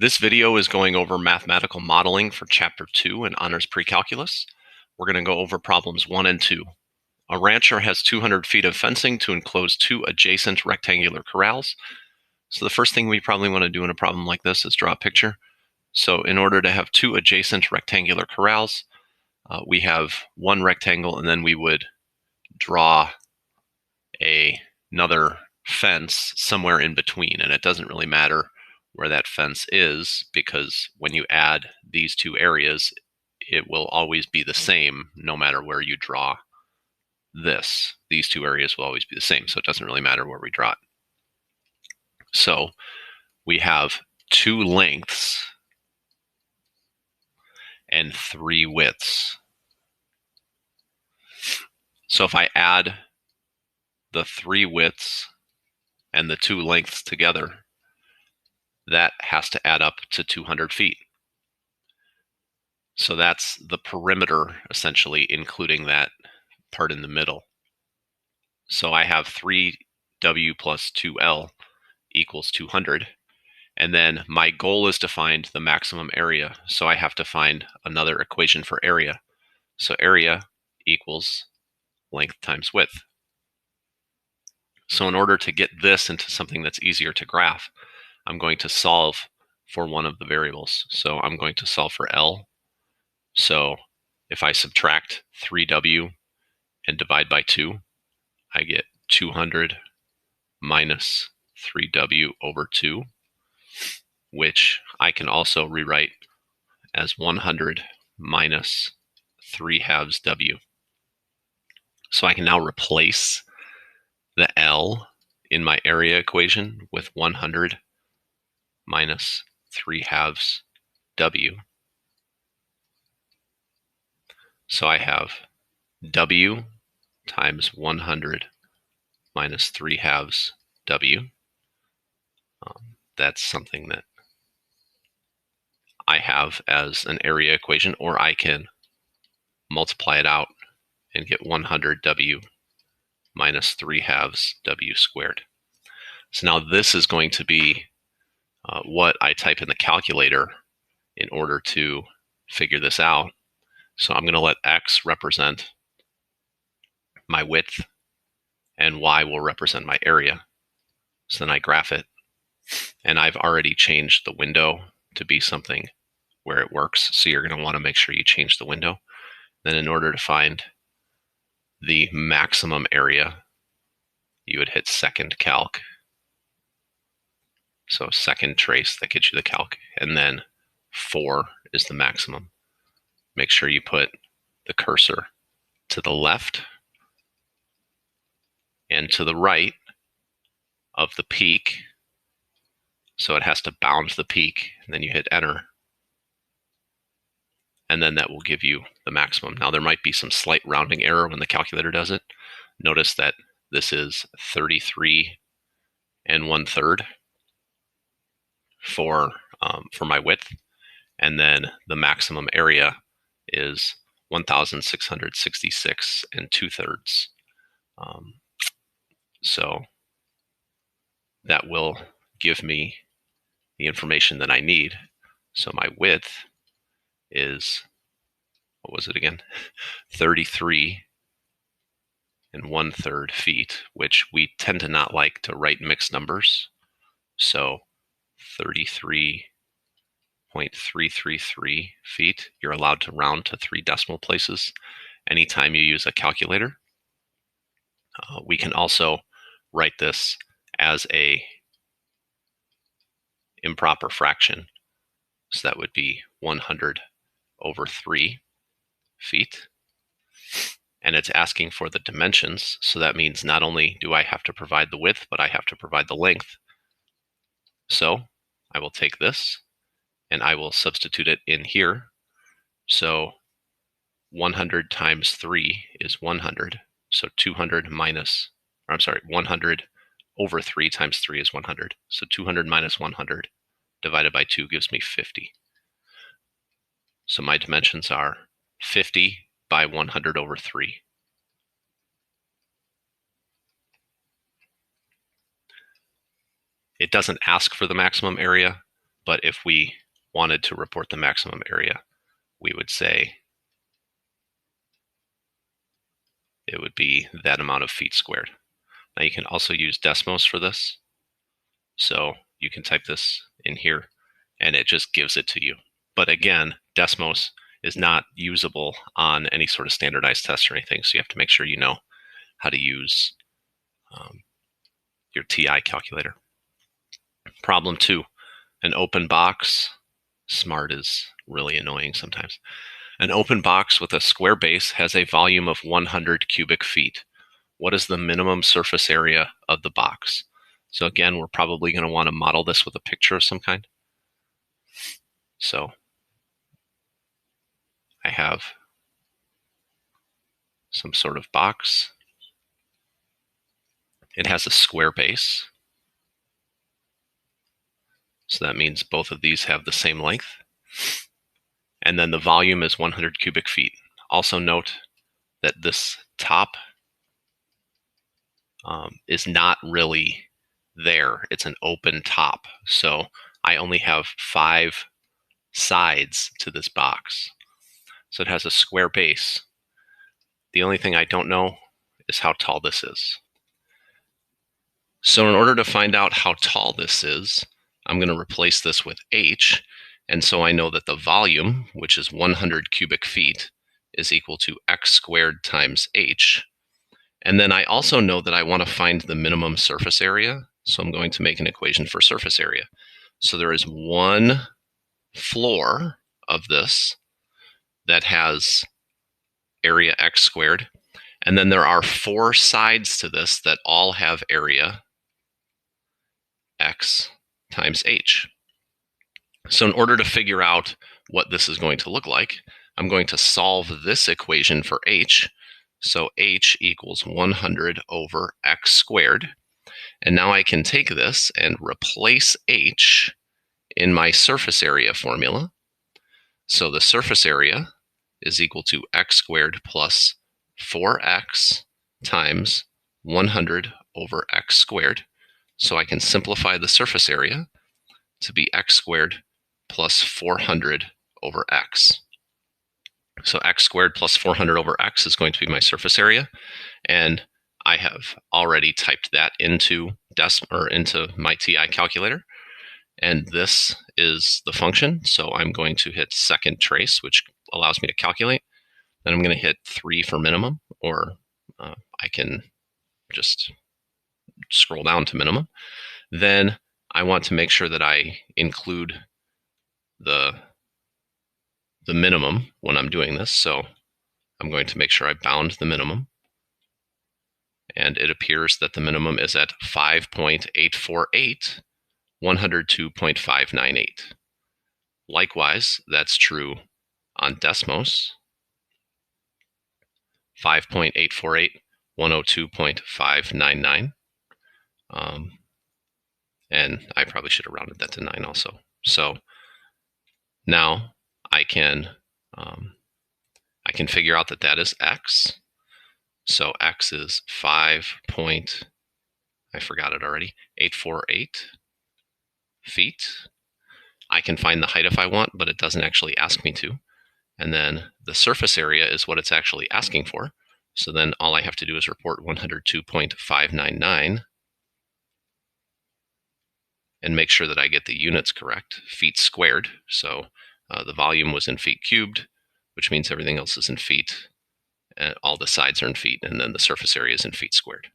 This video is going over mathematical modeling for Chapter 2 in Honors Pre-Calculus. We're going to go over problems 1 and 2. A rancher has 200 feet of fencing to enclose 2 adjacent rectangular corrals. So the first thing we probably want to do in a problem like this is draw a picture. So in order to have 2 adjacent rectangular corrals, we have one rectangle, and then we would draw another fence somewhere in between, and it doesn't really matter where that fence is, because when you add these two areas, it will always be the same no matter where you draw this. These two areas will always be the same, so it doesn't really matter where we draw it. So we have 2 lengths and 3 widths. So if I add the 3 widths and the 2 lengths together, that has to add up to 200 feet. So that's the perimeter, essentially, including that part in the middle. So I have 3W plus 2L equals 200. And then my goal is to find the maximum area. So I have to find another equation for area. So area equals length times width. So in order to get this into something that's easier to graph, I'm going to solve for one of the variables. So I'm going to solve for L. So if I subtract 3W and divide by 2, I get 200 minus 3W over 2, which I can also rewrite as 100 minus 3 halves W. So I can now replace the L in my area equation with 100 minus 3 halves W. So I have W times 100 minus 3 halves W. That's something that I have as an area equation, or I can multiply it out and get 100W minus 3 halves W squared. So now this is going to be what I type in the calculator in order to figure this out. So I'm going to let X represent my width and Y will represent my area. So then I graph it, and I've already changed the window to be something where it works. So you're going to want to make sure you change the window. Then in order to find the maximum area, you would hit second calc. So second trace, that gets you the calc. And then 4 is the maximum. Make sure you put the cursor to the left and to the right of the peak. So it has to bound the peak, and then you hit enter. And then that will give you the maximum. Now there might be some slight rounding error when the calculator does it. Notice that this is 33 1/3 for my width, and then the maximum area is 1,666 2/3. So that will give me the information that I need. So my width is, what was it again? 33 1/3 feet, which we tend to not like to write mixed numbers. So 33.333 feet. You're allowed to round to 3 decimal places anytime you use a calculator. We can also write this as a improper fraction. So that would be 100 over 3 feet. And it's asking for the dimensions. So that means not only do I have to provide the width, but I have to provide the length. So I will take this and I will substitute it in here. So 100 times 3 is 100. So 100 over 3 times 3 is 100. So 200 minus 100 divided by 2 gives me 50. So my dimensions are 50 by 100 over 3. It doesn't ask for the maximum area, But if we wanted to report the maximum area, we would say it would be that amount of feet squared. Now you can also use Desmos for this. So you can type this in here and it just gives it to you. But again, Desmos is not usable on any sort of standardized test or anything. So you have to make sure you know how to use your TI calculator. Problem 2, an open box. Smart is really annoying sometimes. An open box with a square base has a volume of 100 cubic feet. What is the minimum surface area of the box? So again, we're probably going to want to model this with a picture of some kind. So I have some sort of box. It has a square base. So that means both of these have the same length. And then the volume is 100 cubic feet. Also note that this top is not really there. It's an open top. So I only have 5 sides to this box. So it has a square base. The only thing I don't know is how tall this is. So in order to find out how tall this is, I'm going to replace this with h. And so I know that the volume, which is 100 cubic feet, is equal to x squared times h. And then I also know that I want to find the minimum surface area. So I'm going to make an equation for surface area. So there is one floor of this that has area x squared. And then there are 4 sides to this that all have area x times h. So in order to figure out what this is going to look like, I'm going to solve this equation for h. So h equals 100 over x squared. And now I can take this and replace h in my surface area formula. So the surface area is equal to x squared plus 4x times 100 over x squared. So I can simplify the surface area to be x squared plus 400 over x. So x squared plus 400 over x is going to be my surface area. And I have already typed that into my TI calculator. And this is the function. So I'm going to hit second trace, which allows me to calculate. Then I'm going to hit 3 for minimum, or I can just scroll down to minimum. Then I want to make sure that I include the minimum when I'm doing this. So I'm going to make sure I bound the minimum. And it appears that the minimum is at 5.848, 102.598. Likewise, that's true on Desmos. 5.848, 102.599. And I probably should have rounded that to 9 also. So now I can figure out that that is x. So x is 848 feet. I can find the height if I want, but it doesn't actually ask me to. And then the surface area is what it's actually asking for. So then all I have to do is report 102.599 and make sure that I get the units correct, feet squared. So the volume was in feet cubed, which means everything else is in feet. And all the sides are in feet, and then the surface area is in feet squared.